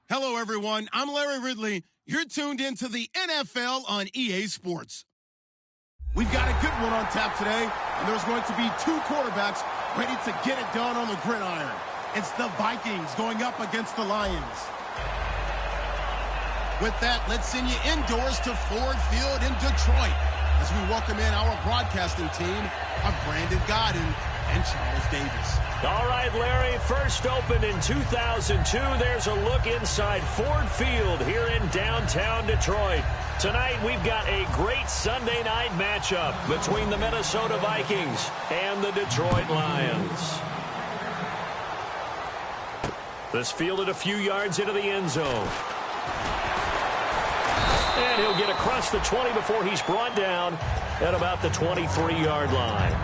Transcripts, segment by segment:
Hello, everyone. I'm Larry Ridley. You're tuned into the NFL on EA Sports. We've got a good one on tap today, and there's going to be two quarterbacks ready to get it done on the gridiron. It's the Vikings going up against the Lions. With that, let's send you indoors to Ford Field in Detroit as we welcome in our broadcasting team of Brandon Godden and Charles Davis. All right, Larry, first opened in 2002. There's a look inside Ford Field here in downtown Detroit. Tonight, we've got a great Sunday night matchup between the Minnesota Vikings and the Detroit Lions. This fielded a few yards into the end zone. And he'll get across the 20 before he's brought down at about the 23-yard line.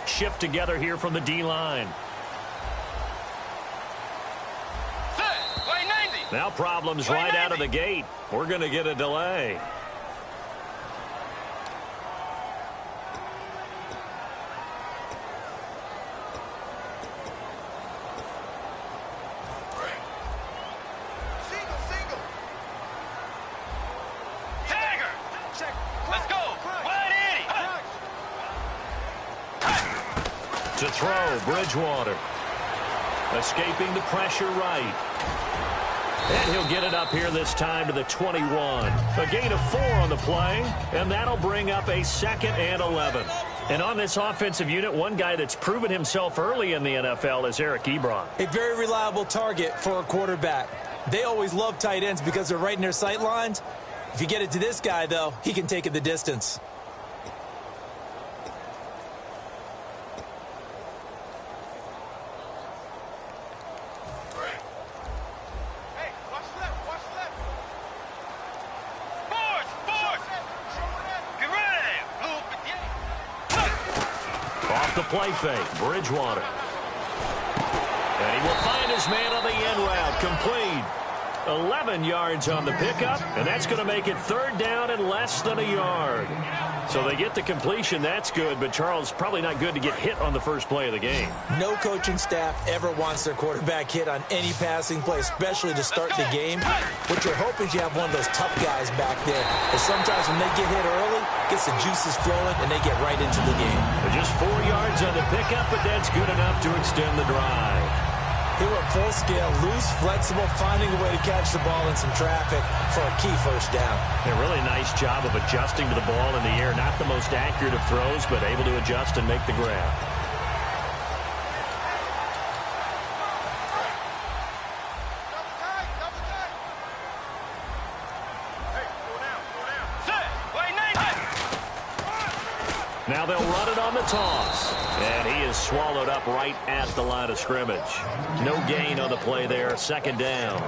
Shift together here from the D-line. Now problems right out of the gate. We're going to get a delay. To throw, Bridgewater. Escaping the pressure right. And he'll get it up here this time to the 21. A gain of 4 on the play, and that'll bring up a 2nd and 11. And on this offensive unit, one guy that's proven himself early in the NFL is Eric Ebron. A very reliable target for a quarterback. They always love tight ends because they're right in their sight lines. If you get it to this guy, though, he can take it the distance. The play fake, Bridgewater. And he will find his man on the end route, complete. 11 yards on the pickup, and that's going to make it 3rd down and less than a yard. So they get the completion, that's good, but Charles, probably not good to get hit on the first play of the game. No coaching staff ever wants their quarterback hit on any passing play, especially to start the game. What you're hoping is you have one of those tough guys back there. But sometimes when they get hit early, gets the juices flowing, and they get right into the game. Just 4 yards on the pickup, but that's good enough to extend the drive. They were full scale, loose, flexible, finding a way to catch the ball in some traffic for a key first down. A really nice job of adjusting to the ball in the air. Not the most accurate of throws, but able to adjust and make the grab. Now they'll run it on the toss. And he is swallowed up right at the line of scrimmage. No gain on the play there, 2nd down.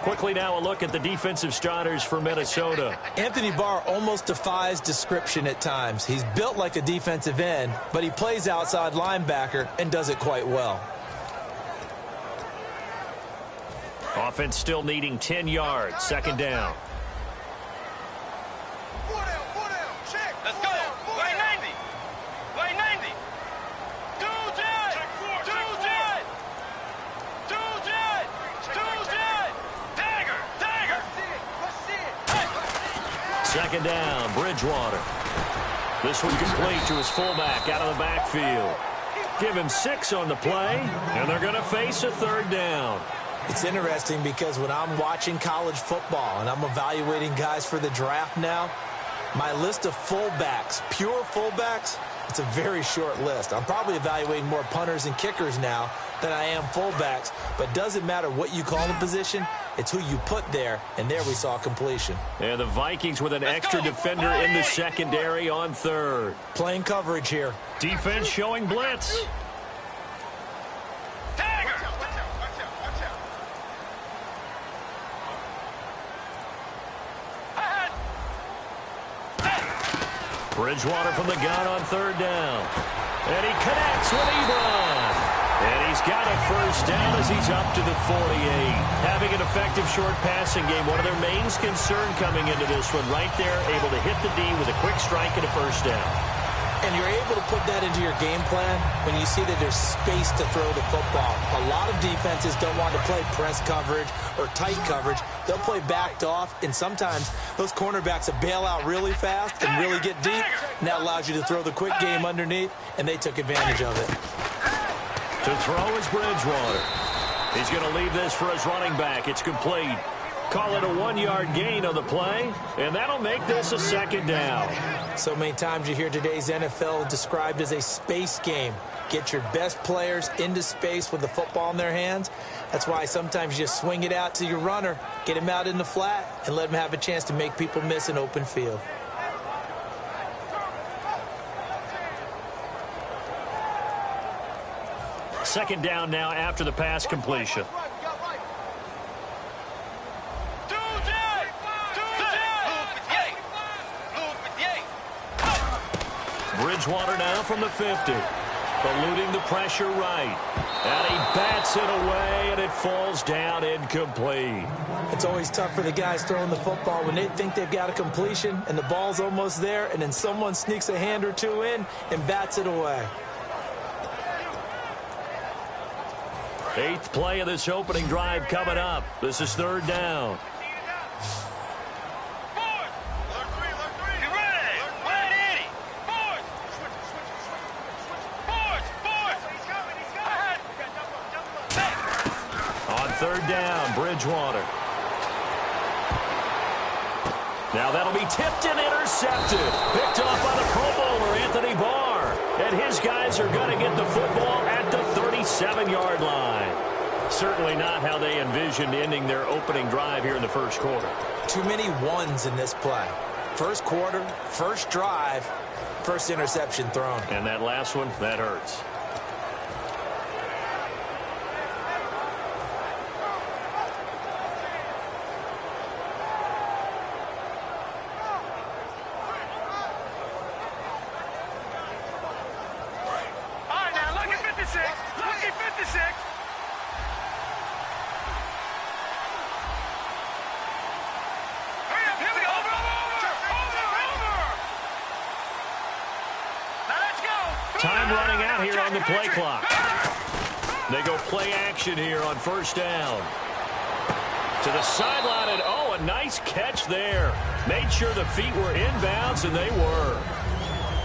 Quickly now a look at the defensive starters for Minnesota. Anthony Barr almost defies description at times. He's built like a defensive end, but he plays outside linebacker and does it quite well. Offense still needing 10 yards, 2nd down. Second down, Bridgewater. This one complete to his fullback out of the backfield. Give him 6 on the play, and they're going to face a 3rd down. It's interesting because when I'm watching college football and I'm evaluating guys for the draft now, my list of fullbacks, pure fullbacks, it's a very short list. I'm probably evaluating more punters and kickers now than I am fullbacks, but doesn't matter what you call the position, It's who you put there, and there we saw completion. And the Vikings with an extra defender in the secondary on third. Playing coverage here. Defense showing blitz. Bridgewater from the gun on third down. And he connects with Ebron. And he's got a first down as he's up to the 48. Having an effective short passing game, one of their main concern coming into this one. Right there, able to hit the D with a quick strike and a first down. And you're able to put that into your game plan when you see that there's space to throw the football. A lot of defenses don't want to play press coverage or tight coverage. They'll play backed off, and sometimes those cornerbacks will bail out really fast and really get deep, and that allows you to throw the quick game underneath, and they took advantage of it. To throw is Bridgewater. He's going to leave this for his running back. It's complete. Call it a 1-yard gain on the play, and that'll make this a second down. So many times you hear today's NFL described as a space game. Get your best players into space with the football in their hands. That's why sometimes you just swing it out to your runner, get him out in the flat, and let him have a chance to make people miss an open field. Second down now after the pass completion. Bridgewater now from the 50. Eluding the pressure right. And he bats it away, and it falls down incomplete. It's always tough for the guys throwing the football when they think they've got a completion and the ball's almost there, and then someone sneaks a hand or two in and bats it away. 8th play of this opening drive coming up. This is third down. Third down, Bridgewater. Now that'll be tipped and intercepted. Picked off by the Pro Bowler, Anthony Barr. And his guys are going to get the football at the 37-yard line. Certainly not how they envisioned ending their opening drive here in the first quarter. Too many ones in this play. First quarter, first drive, first interception thrown. And that last one, that hurts. Time running out here on the play clock. They go play action here on first down. To the sideline, and oh, a nice catch there. Made sure the feet were inbounds, and they were.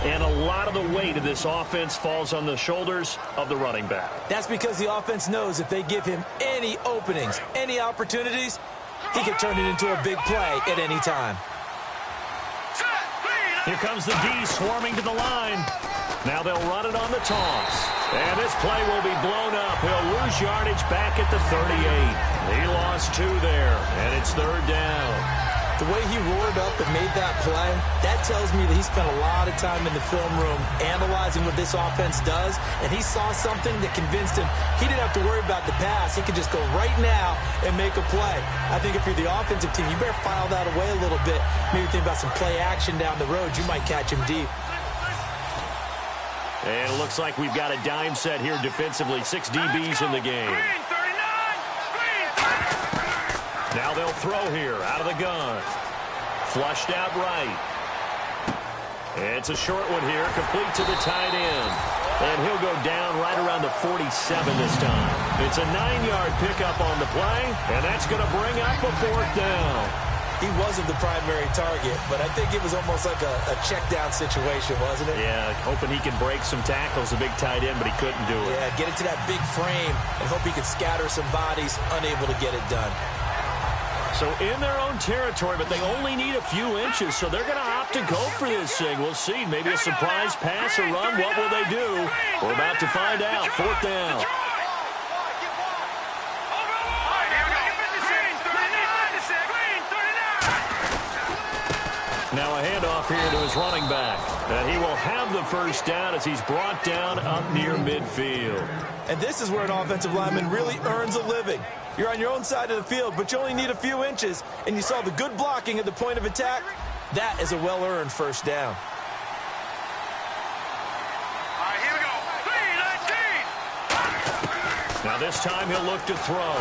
And a lot of the weight of this offense falls on the shoulders of the running back. That's because the offense knows if they give him any openings, any opportunities, he can turn it into a big play at any time. Here comes the D swarming to the line. Now they'll run it on the toss. And this play will be blown up. He'll lose yardage back at the 38. He lost 2 there, and it's third down. The way he roared up and made that play, that tells me that he spent a lot of time in the film room analyzing what this offense does, and he saw something that convinced him he didn't have to worry about the pass. He could just go right now and make a play. I think if you're the offensive team, you better file that away a little bit. Maybe think about some play action down the road. You might catch him deep. And it looks like we've got a dime set here defensively. 6 DBs in the game. Now they'll throw here out of the gun. Flushed out right. It's a short one here, complete to the tight end. And he'll go down right around the 47 this time. It's a 9-yard pickup on the play, and that's going to bring up a 4th down. He wasn't the primary target, but I think it was almost like a check-down situation, wasn't it? Yeah, hoping he can break some tackles, a big tight end, but he couldn't do it. Yeah, get it to that big frame and hope he could scatter some bodies, unable to get it done. So in their own territory, but they only need a few inches, so they're going to opt to go for this thing. We'll see. Maybe a surprise pass or run. What will they do? We're about to find out. 4th down. his running back. And he will have the first down as he's brought down up near midfield. And this is where an offensive lineman really earns a living. You're on your own side of the field, but you only need a few inches, and you saw the good blocking at the point of attack. That is a well-earned first down. All right, here we go. 3-19. Now this time he'll look to throw.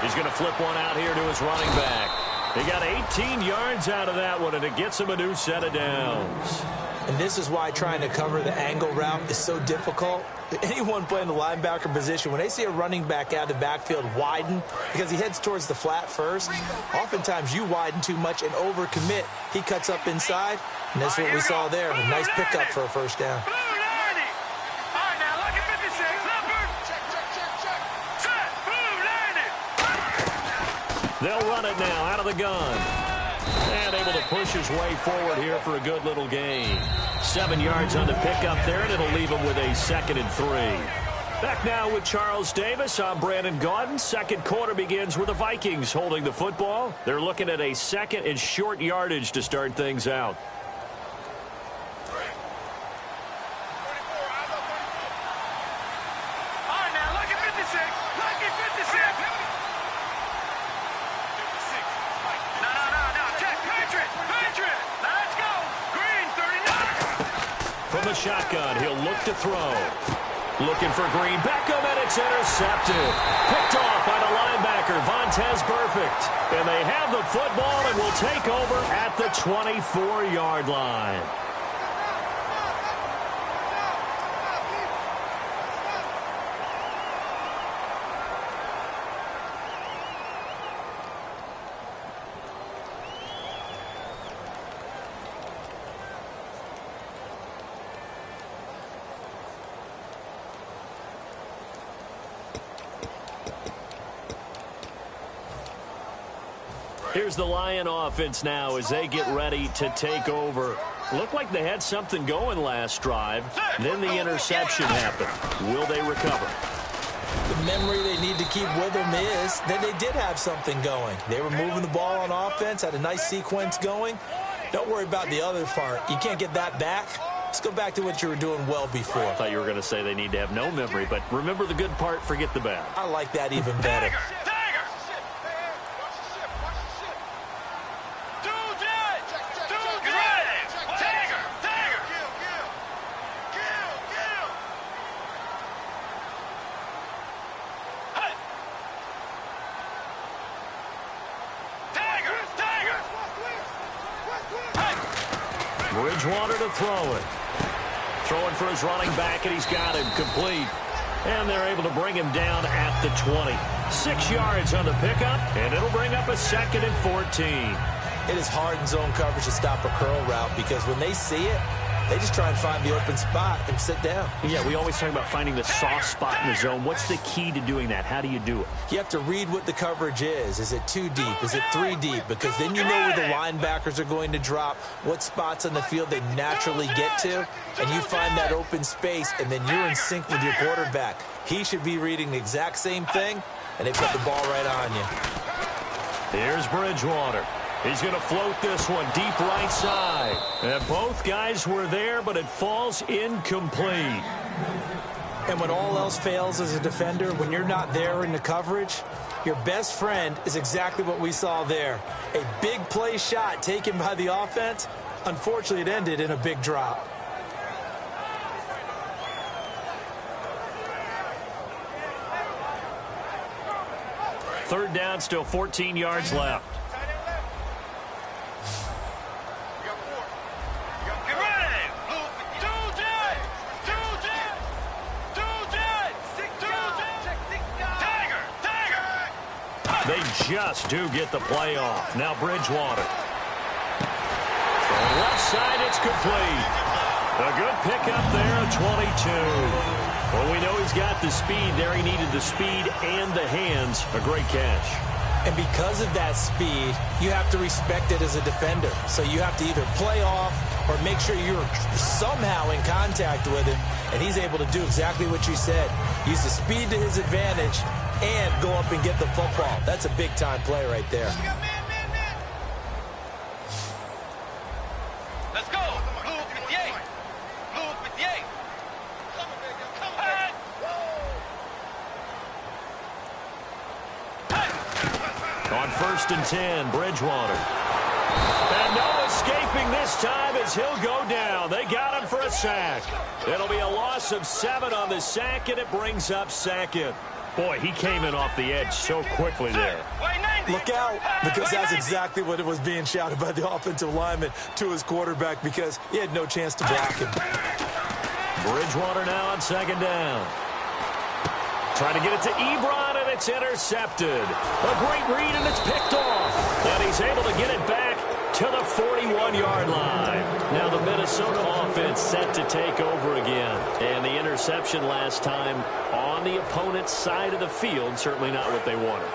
He's going to flip one out here to his running back. He got 18 yards out of that one, and it gets him a new set of downs. And this is why trying to cover the angle route is so difficult. Anyone playing the linebacker position, when they see a running back out of the backfield widen because he heads towards the flat first, oftentimes you widen too much and overcommit. He cuts up inside, and that's what we saw there. A nice pickup for a first down. Blue 90. All right, now look at 56. Leopard. Check. Set. Blue 90. They'll run it now out of the gun. And able to push his way forward here for a good little gain. 7 yards on the pickup there, and it'll leave him with a 2nd and 3. Back now with Charles Davis. I'm Brandon Gaudin. Second quarter begins with the Vikings holding the football. They're looking at a 2nd and short yardage to start things out. All right, now look at 56. Look at 56. No. Check. Patriot. Now let's go. Green 39. From the shotgun, he'll look to throw. Looking for Green. Beckham, and it's intercepted. Picked off by the linebacker, Vontaze Burfict. And they have the football and will take over at the 24-yard line. Here's the Lion offense now as they get ready to take over. Looked like they had something going last drive. Then the interception happened. Will they recover? The memory they need to keep with them is that they did have something going. They were moving the ball on offense, had a nice sequence going. Don't worry about the other part. You can't get that back. Let's go back to what you were doing well before. I thought you were going to say they need to have no memory, but remember the good part, forget the bad. I like that even better. Bridgewater to throw it. Throwing for his running back, and he's got him complete. And they're able to bring him down at the 20. 6 yards on the pickup, and it'll bring up a 2nd and 14. It is hard in zone coverage to stop a curl route because when they see it, they just try and find the open spot and sit down. Yeah, we always talk about finding the soft spot in the zone. What's the key to doing that? How do you do it? You have to read what the coverage is. Is it 2 deep? Is it 3 deep? Because then you know where the linebackers are going to drop, what spots on the field they naturally get to, and you find that open space, and then you're in sync with your quarterback. He should be reading the exact same thing, and they put the ball right on you. Here's Bridgewater. He's going to float this one deep right side. And both guys were there, but it falls incomplete. And when all else fails as a defender, when you're not there in the coverage, your best friend is exactly what we saw there. A big play shot taken by the offense. Unfortunately, it ended in a big drop. Third down, still 14 yards left. They just do get the play off. Now Bridgewater. From the left side, it's complete. A good pickup there at 22. Well, we know he's got the speed there. He needed the speed and the hands. A great catch. And because of that speed, you have to respect it as a defender. So you have to either play off or make sure you're somehow in contact with him. And he's able to do exactly what you said. Use the speed to his advantage and go up and get the football. That's a big-time play right there. Let's go. On 1st and 10, Bridgewater. And no escaping this time as he'll go down. They got him for a sack. It'll be a loss of 7 on the sack, and it brings up 2nd. Boy, he came in off the edge so quickly there. Look out, because that's exactly what it was being shouted by the offensive lineman to his quarterback, because he had no chance to block him. Bridgewater now on 2nd down. Trying to get it to Ebron, and it's intercepted. A great read, and it's picked off. And he's able to get it back to the 41-yard line. Now the Minnesota offense set to take over again. And the interception last time on the opponent's side of the field, certainly not what they wanted.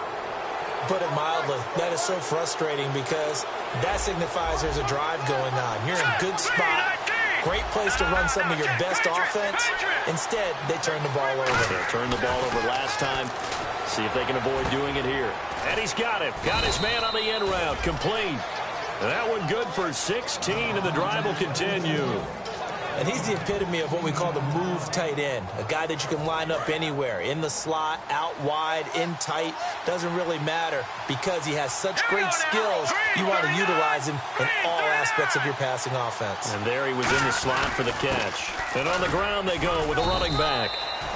Put it mildly, that is so frustrating because that signifies there's a drive going on. You're in a good spot. Great place to run some of your best offense. Instead, they turn the ball over. They turned the ball over last time. See if they can avoid doing it here. And he's got it. Got his man on the end route. Complete. That one good for 16, and the drive will continue. And he's the epitome of what we call the move tight end. A guy that you can line up anywhere. In the slot, out wide, in tight. Doesn't really matter because he has such great skills. You want to utilize him in all aspects of your passing offense. And there he was in the slot for the catch. And on the ground they go with a running back.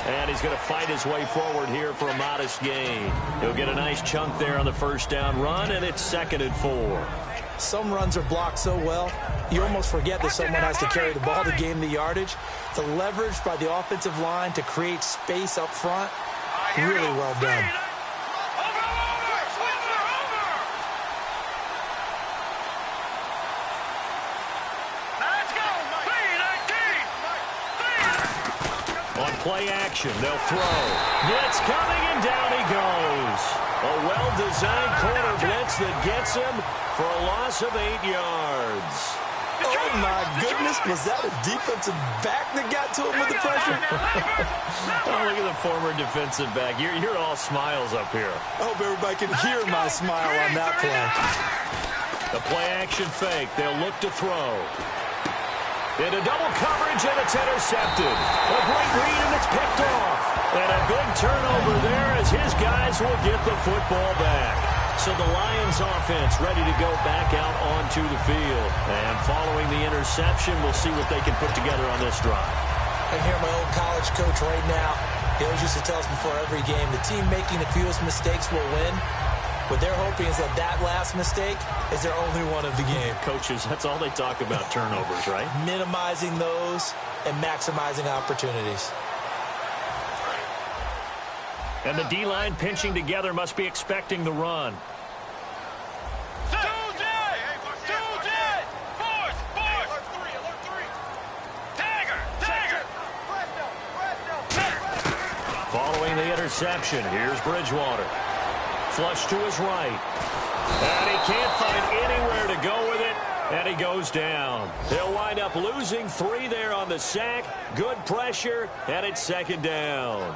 And he's going to fight his way forward here for a modest gain. He'll get a nice chunk there on the 1st down run, and it's 2nd and 4. Some runs are blocked so well, you almost forget that someone has to carry the ball to gain the yardage. The leverage by the offensive line to create space up front, really well done. On play action, they'll throw. Blitz coming, and down he goes. A well-designed corner blitz that gets him for a loss of 8 yards. Oh, my goodness. Was that a defensive back that got to him with the pressure? Oh, look at the former defensive back. You're all smiles up here. I hope everybody can hear my smile on that play. The play-action fake. They'll look to throw. Into double coverage, and it's intercepted. A great read, and it's picked off. And a big turnover there as his guys will get the football back. So the Lions offense ready to go back out onto the field. And following the interception, we'll see what they can put together on this drive. I hear my old college coach right now. He always used to tell us before every game, the team making the fewest mistakes will win. What they're hoping is that that last mistake is their only one of the game. Coaches, that's all they talk about, turnovers, right? Minimizing those and maximizing opportunities. And the D-line pinching together must be expecting the run. Following the interception, here's Bridgewater. Flush to his right. And he can't find anywhere to go with it, and he goes down. They'll wind up losing 3 there on the sack. Good pressure, and it's 2nd down.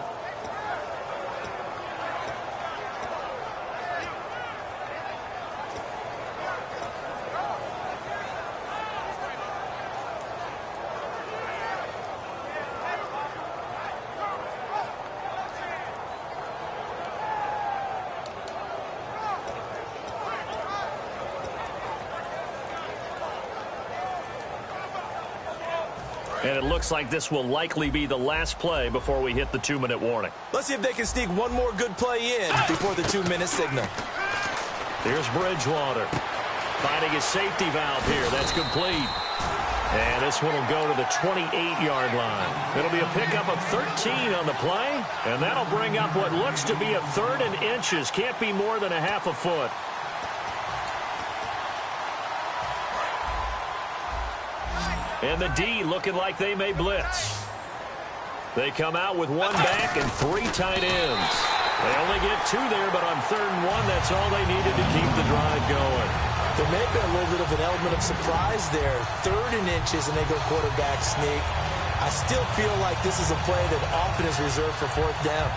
And it looks like this will likely be the last play before we hit the 2-minute warning. Let's see if they can sneak one more good play in before the 2-minute signal. Here's Bridgewater. Finding his safety valve here. That's complete. And this one will go to the 28-yard line. It'll be a pickup of 13 on the play. And that'll bring up what looks to be a 3rd and inches. Can't be more than a half a foot. And the D looking like they may blitz. They come out with 1 back and 3 tight ends. They only get 2 there, but on 3rd and 1, that's all they needed to keep the drive going. There may have been a little bit of an element of surprise there. 3rd and inches, and they go quarterback sneak. I still feel like this is a play that often is reserved for 4th down.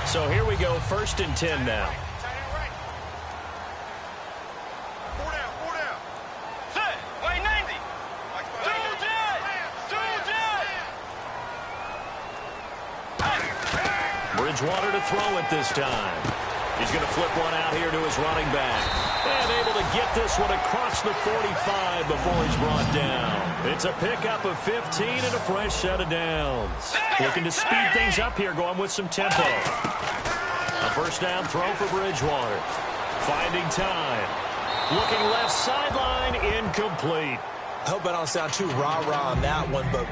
So here we go, 1st and 10 now. Bridgewater to throw it this time. He's going to flip one out here to his running back. And able to get this one across the 45 before he's brought down. It's a pickup of 15 and a fresh set of downs. Looking to speed things up here, going with some tempo. A first down throw for Bridgewater. Finding time. Looking left sideline, incomplete. I hope I don't sound too rah-rah on that one, but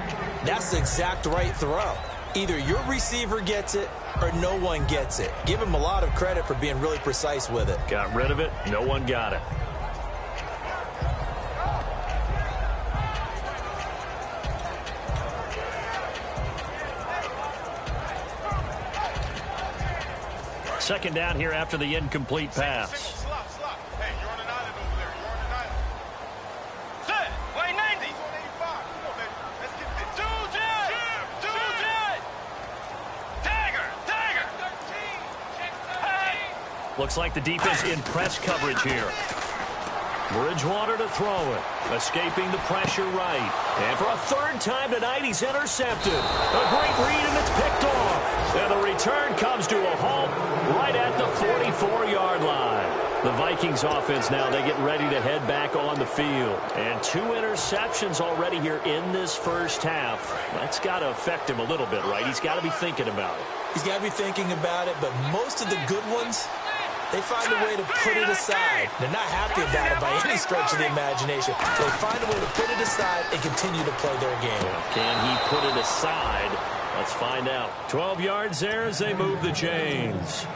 that's the exact right throw. Either your receiver gets it or no one gets it. Give him a lot of credit for being really precise with it. Got rid of it. No one got it. Second down here after the incomplete pass. Looks like the defense in press coverage here. Bridgewater to throw it. Escaping the pressure right. And for a third time tonight, he's intercepted. A great read, and it's picked off. And the return comes to a halt right at the 44-yard line. The Vikings offense now, they get ready to head back on the field. And 2 interceptions already here in this first half. That's got to affect him a little bit, right? He's got to be thinking about it. He's got to be thinking about it, but most of the good ones, they find a way to put it aside. They're not happy about it by any stretch of the imagination. They find a way to put it aside and continue to play their game. Can he put it aside? Let's find out. 12 yards there as they move the chains.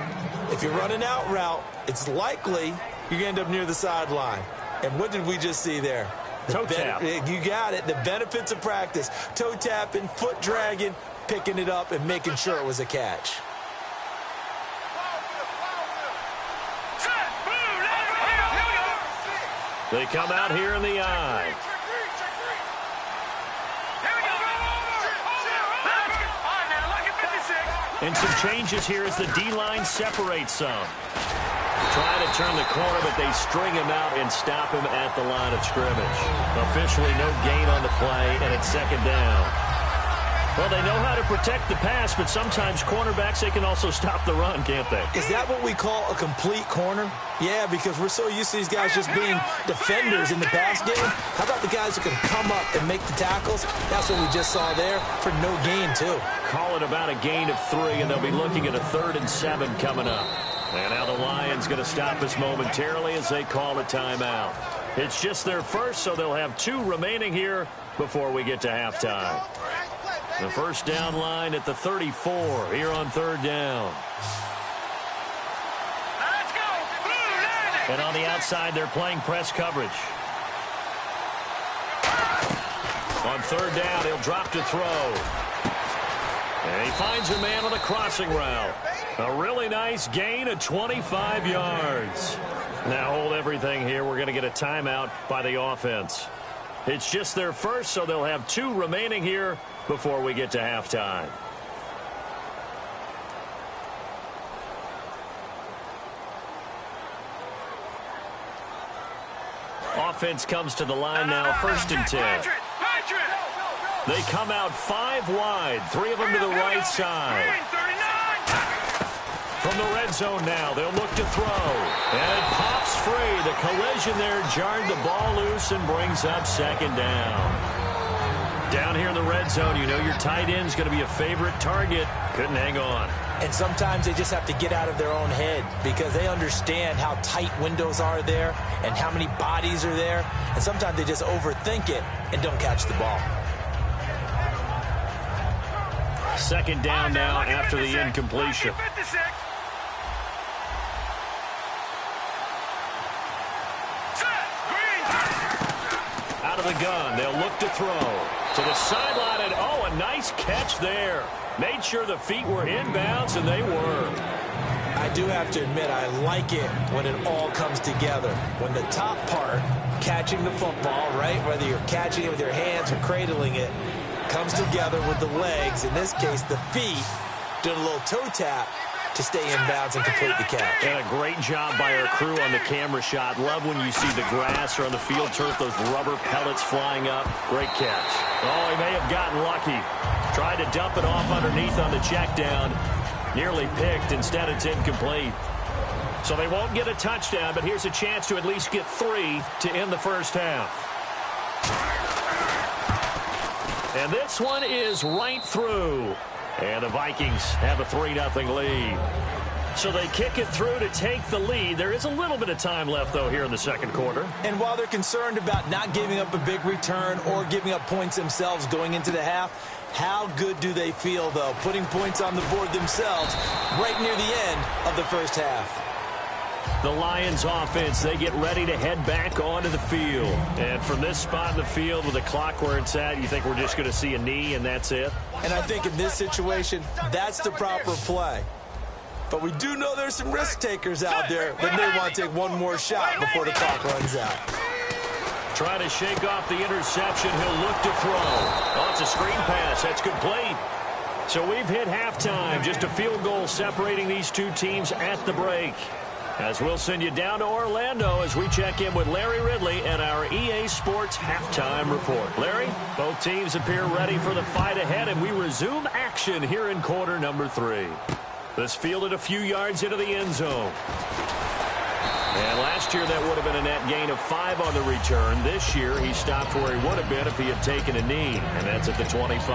If you're running out route, it's likely you're going to end up near the sideline. And what did we just see there? Toe tap. You got it. The benefits of practice. Toe tapping, foot dragging, picking it up, and making sure it was a catch. They come out here in the eye. And some changes here as the D-line separates some. Trying to turn the corner, but they string him out and stop him at the line of scrimmage. Officially no gain on the play, and it's second down. Well, they know how to protect the pass, but sometimes cornerbacks, they can also stop the run, can't they? Is that what we call a complete corner? Yeah, because we're so used to these guys just being defenders in the pass game. How about the guys who can come up and make the tackles? That's what we just saw there for no gain, too. Call it about a gain of 3, and they'll be looking at a 3rd and 7 coming up. And now the Lions going to stop us momentarily as they call a timeout. It's just their first, so they'll have 2 remaining here before we get to halftime. The first down line at the 34 here on 3rd down. Let's go. And on the outside, they're playing press coverage. On 3rd down, he'll drop to throw. And he finds a man on the crossing route. A really nice gain of 25 yards. Now hold everything here. We're going to get a timeout by the offense. It's just their first, so they'll have 2 remaining here before we get to halftime. Offense comes to the line now, 1st and 10. They come out 5 wide, 3 of them to the right side. From the red zone now, they'll look to throw. And it pops free. The collision there jarred the ball loose and brings up 2nd down. Down here in the red zone, you know your tight end's going to be a favorite target. Couldn't hang on. And sometimes they just have to get out of their own head because they understand how tight windows are there and how many bodies are there. And sometimes they just overthink it and don't catch the ball. 2nd down now after the incompletion. Out of the gun, they'll look to throw. To the sideline, and oh, a nice catch there. Made sure the feet were inbounds, and they were. I do have to admit, I like it when it all comes together. When the top part, catching the football, right, whether you're catching it with your hands or cradling it, comes together with the legs, in this case, the feet, doing a little toe tap to stay in bounds and complete the catch. And a great job by our crew on the camera shot. Love when you see the grass or on the field turf, those rubber pellets flying up. Great catch. Oh, he may have gotten lucky. Tried to dump it off underneath on the check down. Nearly picked. Instead, it's incomplete. So they won't get a touchdown, but here's a chance to at least get 3 to end the first half. And this one is right through. And the Vikings have a 3-0 lead. So they kick it through to take the lead. There is a little bit of time left, though, here in the second quarter. And while they're concerned about not giving up a big return or giving up points themselves going into the half, how good do they feel, though, putting points on the board themselves right near the end of the first half? The Lions offense, they get ready to head back onto the field. And from this spot in the field with the clock where it's at, you think we're just going to see a knee and that's it? And I think in this situation, that's the proper play. But we do know there's some risk takers out there that may want to take one more shot before the clock runs out. Trying to shake off the interception. He'll look to throw. Oh, it's a screen pass. That's complete. So we've hit halftime. Just a field goal separating these two teams at the break. As we'll send you down to Orlando as we check in with Larry Ridley and our EA Sports halftime report. Larry, both teams appear ready for the fight ahead, and we resume action here in quarter number 3. This fielded a few yards into the end zone. And last year that would have been a net gain of 5 on the return. This year he stopped where he would have been if he had taken a knee, and that's at the 25.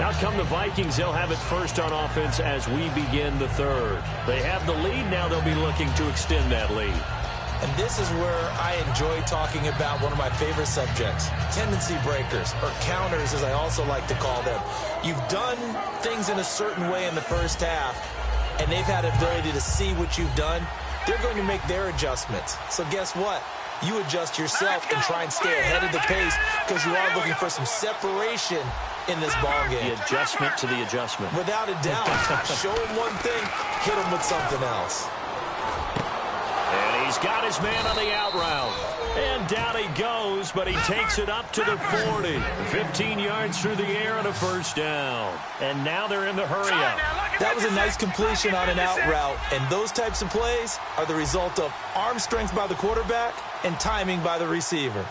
Out come the Vikings. They'll have it first on offense as we begin the third. They have the lead. Now they'll be looking to extend that lead. And this is where I enjoy talking about one of my favorite subjects, tendency breakers, or counters as I also like to call them. You've done things in a certain way in the first half, and they've had the ability to see what you've done. They're going to make their adjustments. So guess what? You adjust yourself and try and stay ahead of the pace because you are looking for some separation in this ball game. The adjustment to the adjustment. Without a doubt. Show them one thing, hit them with something else. And he's got his man on the out route. And down he goes, but he takes it up to the 40. 15 yards through the air and a first down. And now they're in the hurry-up. That was a nice completion on an out route. And those types of plays are the result of arm strength by the quarterback and timing by the receiver.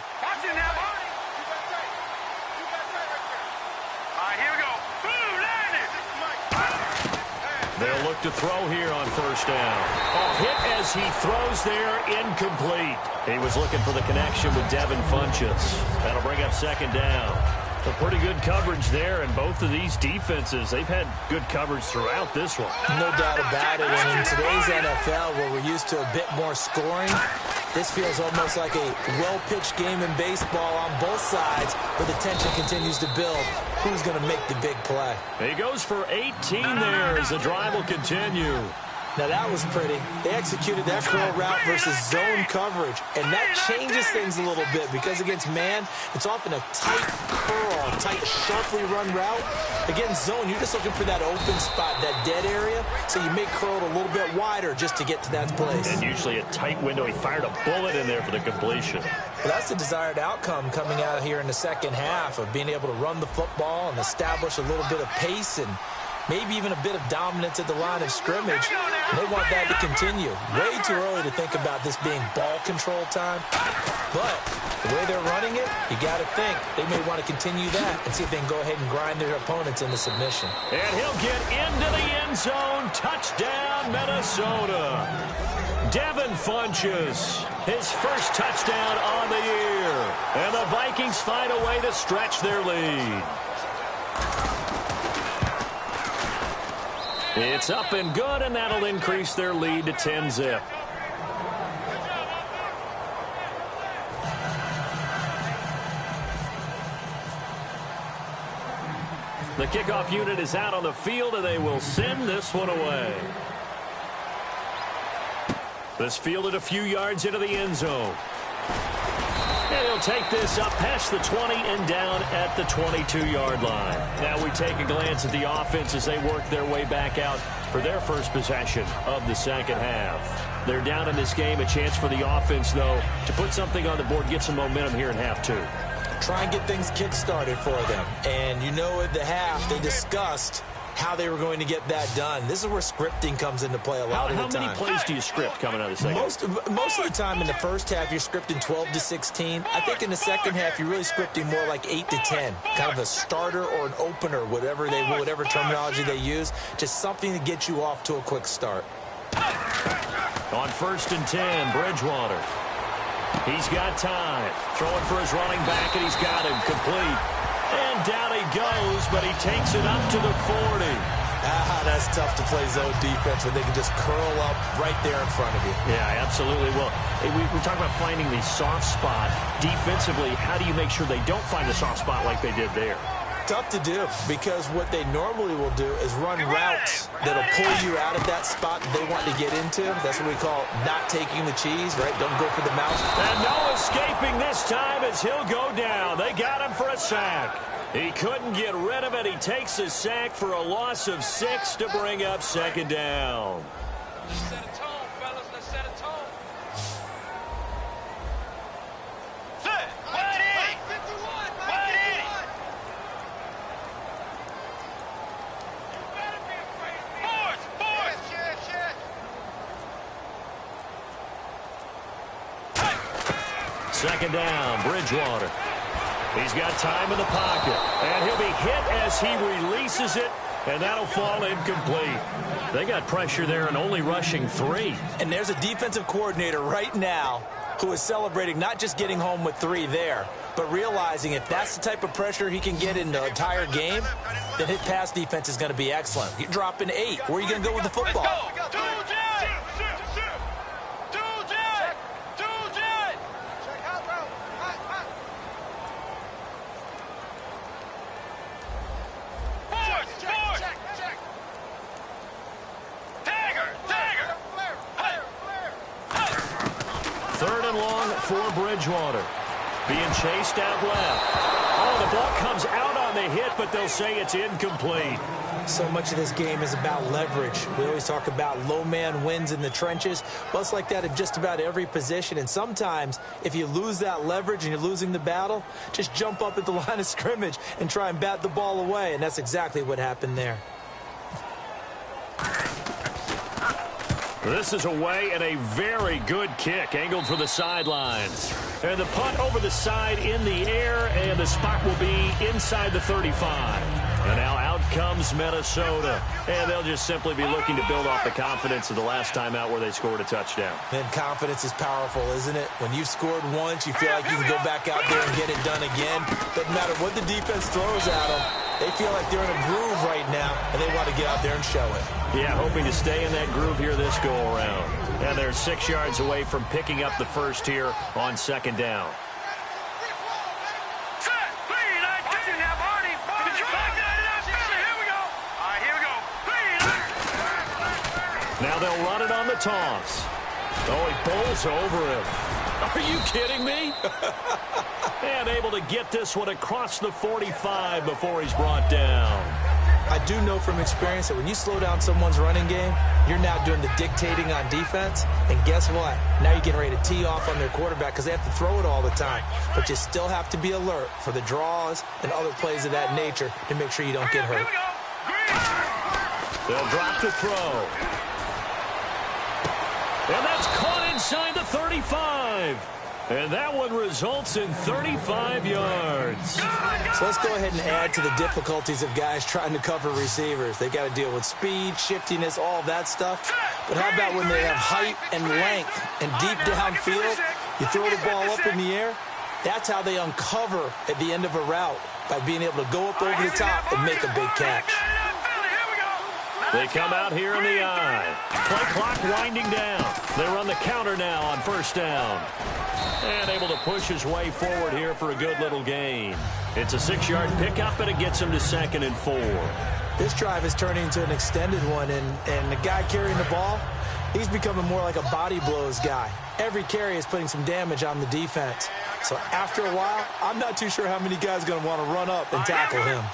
They'll look to throw here on first down. A hit as he throws there, incomplete. He was looking for the connection with Devin Funchess. That'll bring up second down. A pretty good coverage there, and both of these defenses, they've had good coverage throughout this one. No doubt about it, and in today's NFL, where we're used to a bit more scoring, this feels almost like a well-pitched game in baseball on both sides, where the tension continues to build. Who's going to make the big play? He goes for 18 there as the drive will continue. Now that was pretty. They executed that curl route versus zone coverage, and that changes things a little bit because against man, it's often a tight curl, tight, sharply run route. Against zone, you're just looking for that open spot, that dead area, so you may curl it a little bit wider just to get to that place. And usually a tight window. He fired a bullet in there for the completion. Well, that's the desired outcome coming out here in the second half of being able to run the football and establish a little bit of pace and maybe even a bit of dominance at the line of scrimmage. And they want that to continue. Way too early to think about this being ball control time. But the way they're running it, you got to think they may want to continue that and see if they can go ahead and grind their opponents into submission. And he'll get into the end zone. Touchdown, Minnesota. Devin Funchess, his first touchdown on the year. And the Vikings find a way to stretch their lead. It's up and good, and that'll increase their lead to 10-zip. The kickoff unit is out on the field, and they will send this one away. This fielded a few yards into the end zone. And he'll take this up past the 20 and down at the 22-yard line. Now we take a glance at the offense as they work their way back out for their first possession of the second half. They're down in this game. A chance for the offense, though, to put something on the board, get some momentum here in half 2. Try and get things kick-started for them. And you know at the half they discussed how they were going to get that done. This is where scripting comes into play a lot of the time. How many plays do you script coming out of the second? Most of the time in the first half, you're scripting 12 to 16. I think in the second half, you're really scripting more like 8 to 10. Kind of a starter or an opener, whatever terminology they use. Just something to get you off to a quick start. On 1st and 10, Bridgewater. He's got time. Throwing for his running back, and he's got him complete. And down he goes, but he takes it up to the 40. That's tough to play zone defense when they can just curl up right there in front of you. Yeah, absolutely. Well, we talk about finding the soft spot. Defensively, how do you make sure they don't find a soft spot like they did there? Tough to do, because what they normally will do is run routes that'll pull you out of that spot that they want to get into. That's what we call not taking the cheese, right? Don't go for the mouse. And no escaping this time as he'll go down. They got him for a sack. He couldn't get rid of it. He takes a sack for a loss of 6 to bring up 2nd down. Let's set a tone, fellas. Let's set a tone. Set. 180. 180. You better be afraid of me. Force. Hey. 2nd down, Bridgewater. He's got time in the pocket, and he'll be hit as he releases it, and that'll fall incomplete. They got pressure there and only rushing 3. And there's a defensive coordinator right now who is celebrating not just getting home with 3 there, but realizing if that's the type of pressure he can get in the entire game, then his pass defense is going to be excellent. You're dropping 8. Where are you going to go with the football? Let's go. For Bridgewater. Being chased out left. Oh, the ball comes out on the hit, but they'll say it's incomplete. So much of this game is about leverage. We always talk about low man wins in the trenches. Well, it's like that in just about every position. And sometimes, if you lose that leverage and you're losing the battle, just jump up at the line of scrimmage and try and bat the ball away. And that's exactly what happened there. This is away and a very good kick, angled for the sidelines. And the punt over the side in the air, and the spot will be inside the 35. And now out comes Minnesota. And they'll just simply be looking to build off the confidence of the last time out where they scored a touchdown. And confidence is powerful, isn't it? When you've scored once, you feel like you can go back out there and get it done again. Doesn't matter what the defense throws at them. They feel like they're in a groove right now, and they want to get out there and show it. Yeah, hoping to stay in that groove here this go-around. And they're 6 yards away from picking up the first here on 2nd down. Set. Lead. I got you now, Barney. Get your back out of that belly. Here we go. All right, here we go. Lead. Now they'll run it on the toss. Oh, he bowls over him. Are you kidding me? And able to get this one across the 45 before he's brought down. I do know from experience that when you slow down someone's running game, you're now doing the dictating on defense. And guess what? Now you're getting ready to tee off on their quarterback because they have to throw it all the time. But you still have to be alert for the draws and other plays of that nature to make sure you don't get hurt. They'll drop the throw. And that's caught inside the 35. And that one results in 35 yards. So let's go ahead and add to the difficulties of guys trying to cover receivers. They got to deal with speed, shiftiness, all that stuff. But how about when they have height and length and deep downfield? You throw the ball up in the air. That's how they uncover at the end of a route, by being able to go up over the top and make a big catch. They come out here in the eye. Play clock winding down. They run the counter now on 1st down. And able to push his way forward here for a good little gain. It's a 6-yard pickup, and it gets him to 2nd and 4. This drive is turning into an extended one, and the guy carrying the ball, he's becoming more like a body blows guy. Every carry is putting some damage on the defense. So after a while, I'm not too sure how many guys are going to want to run up and tackle him.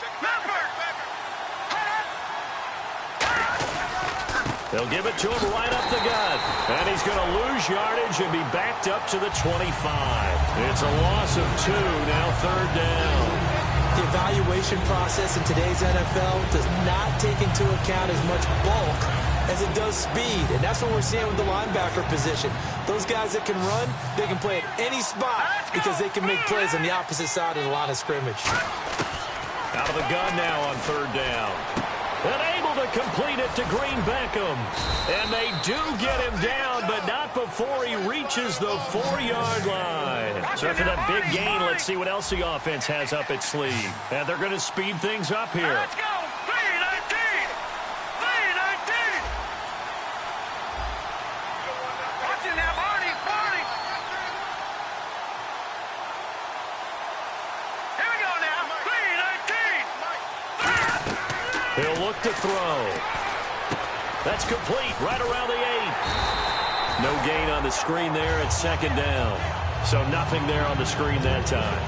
They'll give it to him right up the gut. And he's going to lose yardage and be backed up to the 25. It's a loss of 2, now 3rd down. The evaluation process in today's NFL does not take into account as much bulk as it does speed, and that's what we're seeing with the linebacker position. Those guys that can run, they can play at any spot because they can make plays on the opposite side of the line of scrimmage. Out of the gun now on third down. And able to complete it to Green Beckham. And they do get him down, but not before he reaches the 4-yard line. So after that big gain, let's see what else the offense has up its sleeve. And they're going to speed things up here. Let's go! 319! 319! Watch it now, Barney! Barney! Here we go now! 319! He'll look to throw. That's complete right around the 8. No gain on the screen there at second down. So nothing there on the screen that time.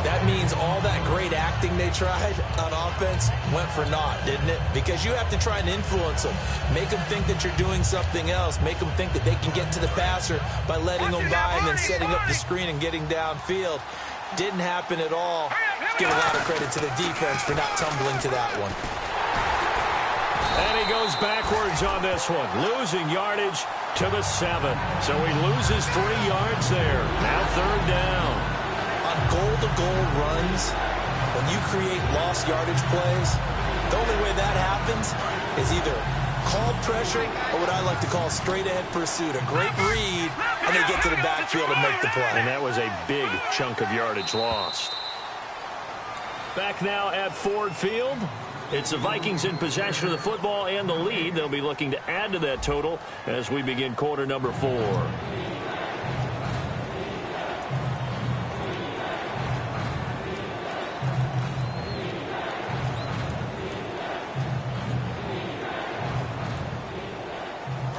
That means all that great acting they tried on offense went for naught, didn't it? Because you have to try and influence them. Make them think that you're doing something else. Make them think that they can get to the passer by letting them by and then setting up the screen and getting downfield. Didn't happen at all. Give a lot of credit to the defense for not tumbling to that one. And he goes backwards on this one, losing yardage to the 7. So he loses 3 yards there. Now third down. On goal-to-goal runs, when you create lost yardage plays, the only way that happens is either called pressure or what I like to call straight-ahead pursuit. A great read, and they get to the backfield and make the play. And that was a big chunk of yardage lost. Back now at Ford Field. It's the Vikings in possession of the football and the lead. They'll be looking to add to that total as we begin quarter number 4.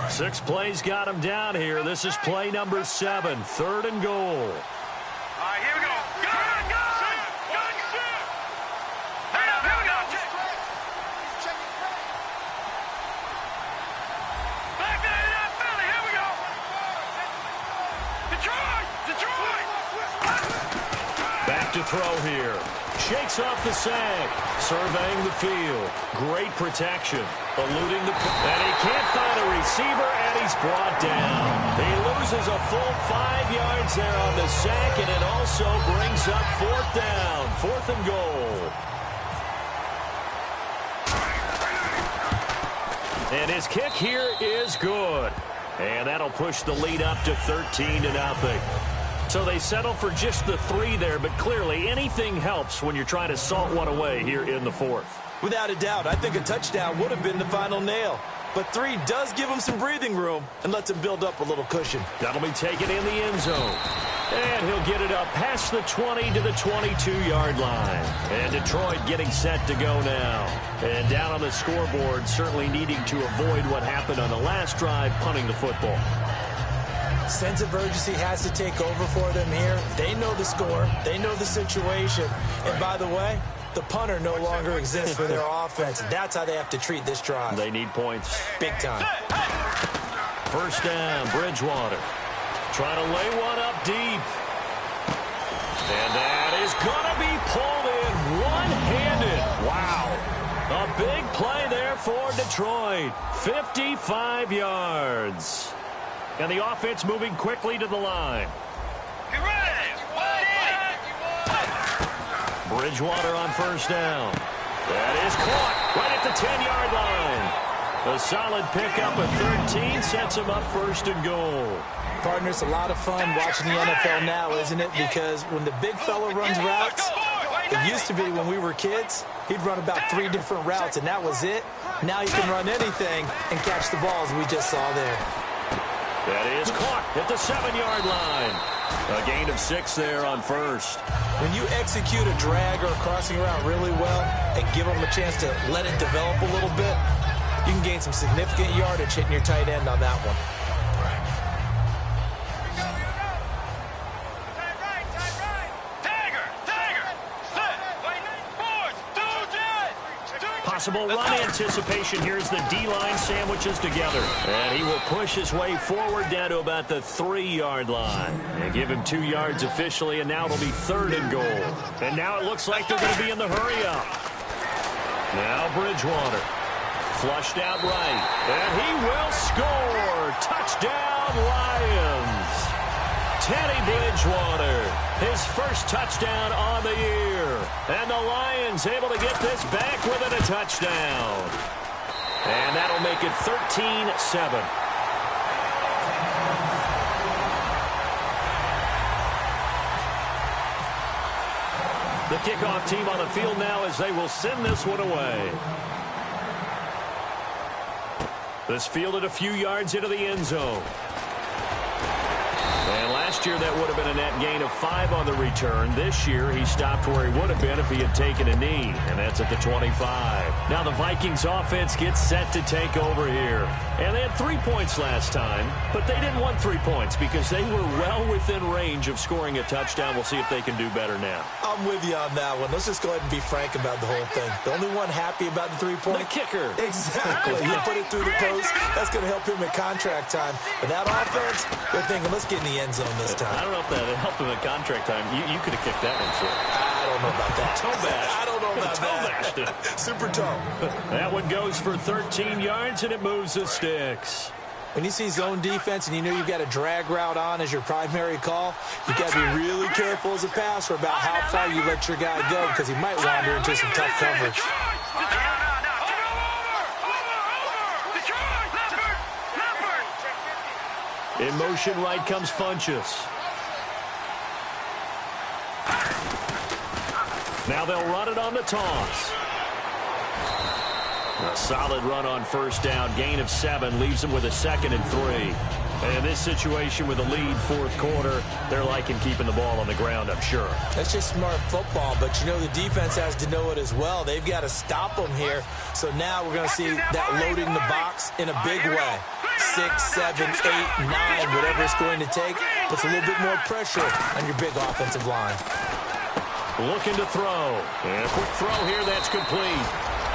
Six plays got him down here. This is play number 7, 3rd and goal. All right, here we go. Gun, gun, gun, shoot. Here we go. Back there, Philly. Here we go. Detroit, Detroit. Back to throw here. Shakes off the sack. Surveying the field. Great protection. Eluding the... And he can't find a receiver, and he's brought down. He loses a full 5 yards there on the sack, and it also brings up 4th down. 4th and goal. And his kick here is good. And that'll push the lead up to 13-0. So they settle for just the 3 there, but clearly anything helps when you're trying to salt one away here in the 4th. Without a doubt, I think a touchdown would have been the final nail. But 3 does give him some breathing room and lets him build up a little cushion. That'll be taken in the end zone. And he'll get it up past the 20 to the 22-yard line. And Detroit getting set to go now. And down on the scoreboard, certainly needing to avoid what happened on the last drive, punting the football. Sense of urgency has to take over for them here. They know the score. They know the situation. And by the way, the punter no longer exists for their offense. That's how they have to treat this drive. They need points. Big time. First down, Bridgewater. Trying to lay one up deep. And that is going to be pulled in one-handed. Wow. A big play there for Detroit. 55 yards. And the offense moving quickly to the line. Get ready. Bridgewater on first down. That is caught right at the 10-yard line. A solid pickup of 13 sets him up 1st and goal. Partner, it's a lot of fun watching the NFL now, isn't it? Because when the big fella runs routes, it used to be when we were kids, he'd run about 3 different routes, and that was it. Now you can run anything and catch the balls we just saw there. That is caught at the 7-yard line. A gain of 6 there on first. When you execute a drag or a crossing route really well and give them a chance to let it develop a little bit, you can gain some significant yardage hitting your tight end on that one. possible run anticipation. Here's the D-line sandwiches together. And he will push his way forward down to about the 3-yard line. They give him 2 yards officially, and now it'll be 3rd and goal. And now it looks like they're going to be in the hurry-up. Now Bridgewater. Flushed out right. And he will score. Touchdown, Lions. Teddy Bridgewater, his first touchdown on the year. And the Lions able to get this back within a touchdown. And that'll make it 13-7. The kickoff team on the field now as they will send this one away. This fielded a few yards into the end zone. And last year, that would have been a net gain of 5 on the return. This year, he stopped where he would have been if he had taken a knee, and that's at the 25. Now the Vikings offense gets set to take over here. And they had 3 points last time, but they didn't want 3 points because they were well within range of scoring a touchdown. We'll see if they can do better now. I'm with you on that one. Let's just go ahead and be frank about the whole thing. The only one happy about the 3-point? The kicker. Exactly. You put it through the post. That's going to help him in contract time. But that offense, they're thinking, let's get in the end zone this time. I don't know if that helped him in contract time. You could have kicked that one, sir. I don't know about that. Toe bash. I don't know about that. that. Super toe. That one goes for 13 yards, and it moves the sticks. When you see zone defense and you know you've got a drag route on as your primary call, you've got to be really careful as a passer about how far you let your guy go because he might wander into some tough coverage. In motion right comes Funchess. Now they'll run it on the toss. A solid run on first down. Gain of 7 leaves them with a 2nd and 3. And in this situation with a lead 4th quarter, they're liking keeping the ball on the ground, I'm sure. That's just smart football, but you know the defense has to know it as well. They've got to stop them here. So now we're going to see that loading the box in a big way. 6, 7, 8, 9, whatever it's going to take, puts a little bit more pressure on your big offensive line. Looking to throw. And a quick throw here, that's complete.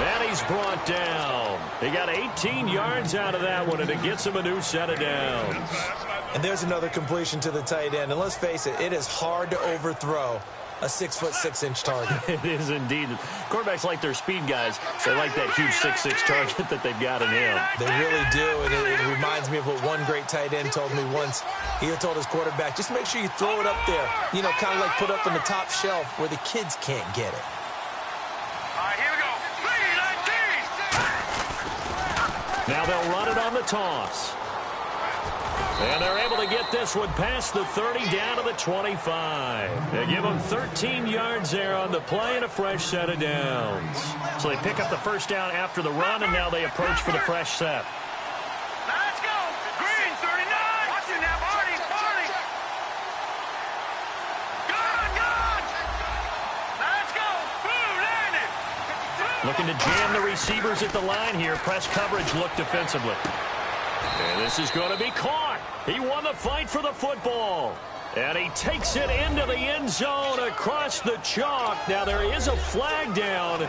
And he's brought down. He got 18 yards out of that one, and it gets him a new set of downs. And there's another completion to the tight end. And let's face it, it is hard to overthrow a 6'6" target. It is indeed. Quarterbacks like their speed guys. They like that huge 6'6" target that they've got in him. They really do, and it reminds me of what one great tight end told me once. He had told his quarterback, just make sure you throw it up there, you know, kind of like put up on the top shelf where the kids can't get it. All right, here we go. Now they'll run it on the toss. And they're able to get this one past the 30 down to the 25. They give them 13 yards there on the play and a fresh set of downs. So they pick up the first down after the run, and now they approach for the fresh set. Let's go. Green, 39. Watch it now, Barney. Gone. Let's go. Blue, landed. Looking to jam the receivers at the line here. Press coverage look defensively. And this is going to be caught. He won the fight for the football. And he takes it into the end zone across the chalk. Now there is a flag down,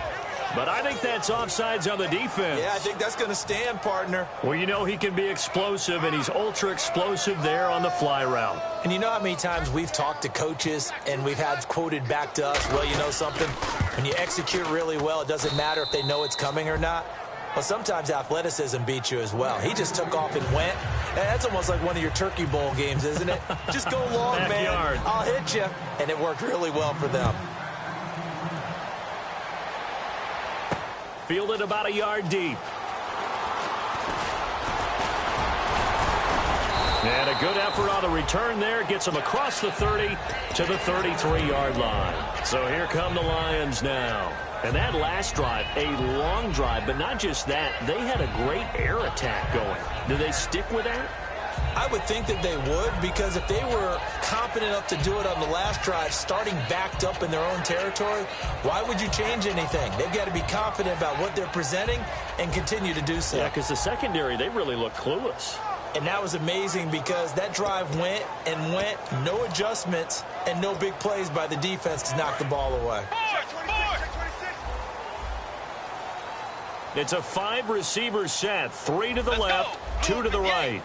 but I think that's offsides on the defense. Yeah, I think that's going to stand, partner. Well, you know he can be explosive, and he's ultra-explosive there on the fly route. And you know how many times we've talked to coaches and we've had quoted back to us, well, you know something? When you execute really well, it doesn't matter if they know it's coming or not. Well, sometimes athleticism beats you as well. He just took off and went. That's almost like one of your Turkey Bowl games, isn't it? Just go long, Backyard. man. I'll hit you. And it worked really well for them. Fielded about a yard deep. And a good effort on the return there. Gets him across the 30 to the 33-yard line. So here come the Lions now. And that last drive, a long drive, but not just that. They had a great air attack going. Do they stick with that? I would think that they would, because if they were competent enough to do it on the last drive, starting backed up in their own territory, why would you change anything? They've got to be confident about what they're presenting and continue to do so. Yeah, because the secondary, they really look clueless. And that was amazing because that drive went and went, no adjustments, and no big plays by the defense to knock the ball away. It's a 5-receiver set. 3 to the left, 2 to the right.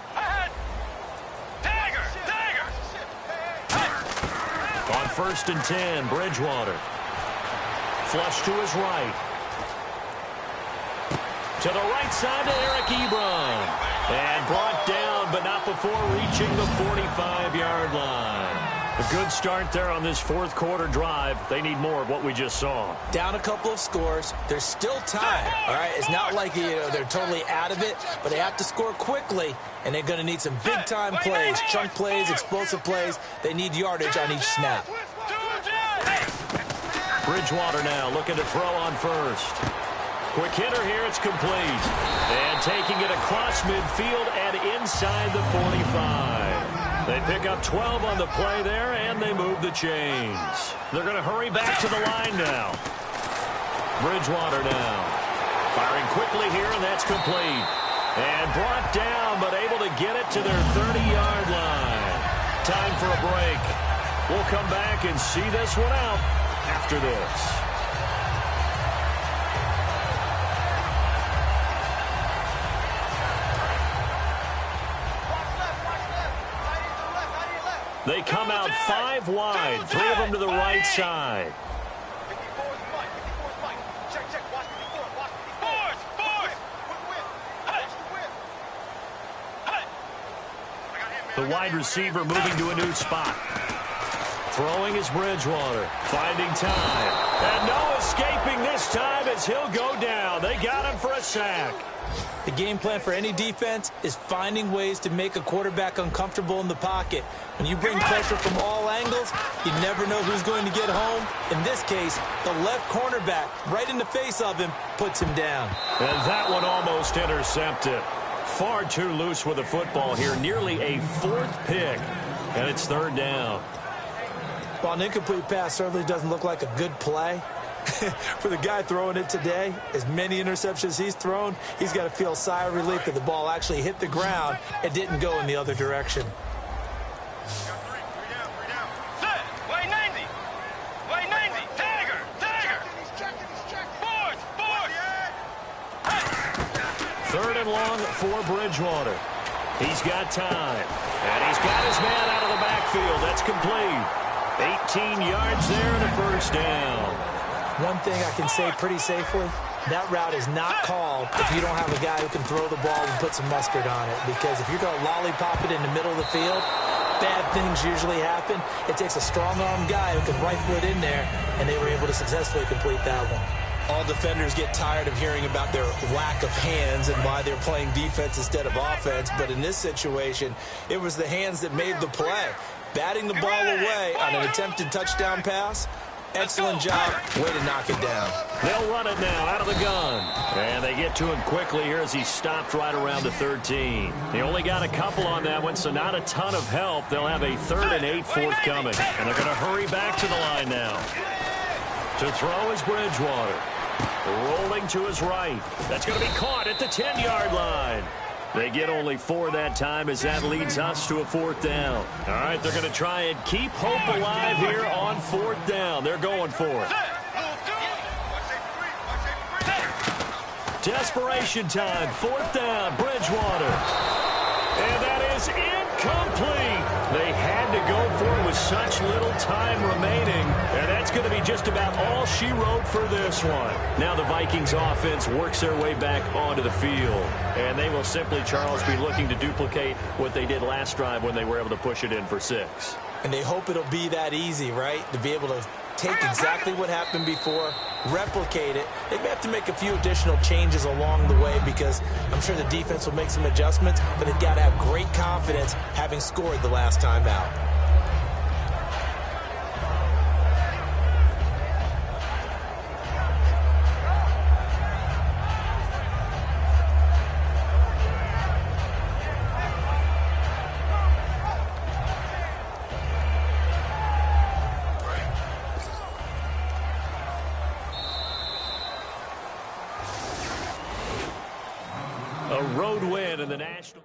On 1st and 10, Bridgewater. Flush to his right. To the right side to Eric Ebron. And brought down, but not before reaching the 45-yard line. A good start there on this fourth quarter drive. They need more of what we just saw. Down a couple of scores. There's still time. All right, it's not like they're totally out of it, but they have to score quickly, and they're going to need some big-time plays, chunk plays, explosive plays. They need yardage on each snap. Bridgewater now looking to throw on first. Quick hitter here, it's complete. And taking it across midfield and inside the 45. They pick up 12 on the play there, and they move the chains. They're going to hurry back to the line now. Bridgewater now. Firing quickly here, and that's complete. And brought down, but able to get it to their 30-yard line. Time for a break. We'll come back and see this one out after this. They come out 5 wide, 3 of them to the right side. The wide receiver moving to a new spot. Throwing is Bridgewater, finding time. And no escaping this time as he'll go down. They got him for a sack. The game plan for any defense is finding ways to make a quarterback uncomfortable in the pocket. When you bring pressure from all angles, you never know who's going to get home. In this case, the left cornerback, right in the face of him, puts him down. And that one almost intercepted. Far too loose with the football here. Nearly a 4th pick. And it's 3rd down. While an incomplete pass certainly doesn't look like a good play, for the guy throwing it today, as many interceptions he's thrown, he's got to feel a sigh of relief that the ball actually hit the ground and didn't go in the other direction. Third and long for Bridgewater. He's got time. And he's got his man out of the backfield. That's complete. 18 yards there and a 1st down. One thing I can say pretty safely, that route is not called if you don't have a guy who can throw the ball and put some mustard on it. Because if you're going to lollipop it in the middle of the field, bad things usually happen. It takes a strong-arm guy who can rifle it in there, and they were able to successfully complete that one. All defenders get tired of hearing about their lack of hands and why they're playing defense instead of offense. But in this situation, it was the hands that made the play. Batting the ball away on an attempted touchdown pass. Excellent job. Way to knock it down. They'll run it now out of the gun. And they get to him quickly here as he stopped right around the 13. He only got a couple on that one, so not a ton of help. They'll have a 3rd and 8 forthcoming. And they're going to hurry back to the line now. To throw is Bridgewater. Rolling to his right. That's going to be caught at the 10-yard line. They get only 4 that time as that leads us to a 4th down. All right, they're going to try and keep hope alive here on 4th down. They're going for it. Desperation time. 4th down, Bridgewater. And that is incomplete. They had to go for it with such little time remaining. And that's going to be just about all she wrote for this one. Now the Vikings offense works their way back onto the field. And they will simply, Charles, be looking to duplicate what they did last drive when they were able to push it in for 6. And they hope it'll be that easy, right? To be able to take exactly what happened before, replicate it. They may have to make a few additional changes along the way because I'm sure the defense will make some adjustments, but they've got to have great confidence having scored the last time out. A road win in the National...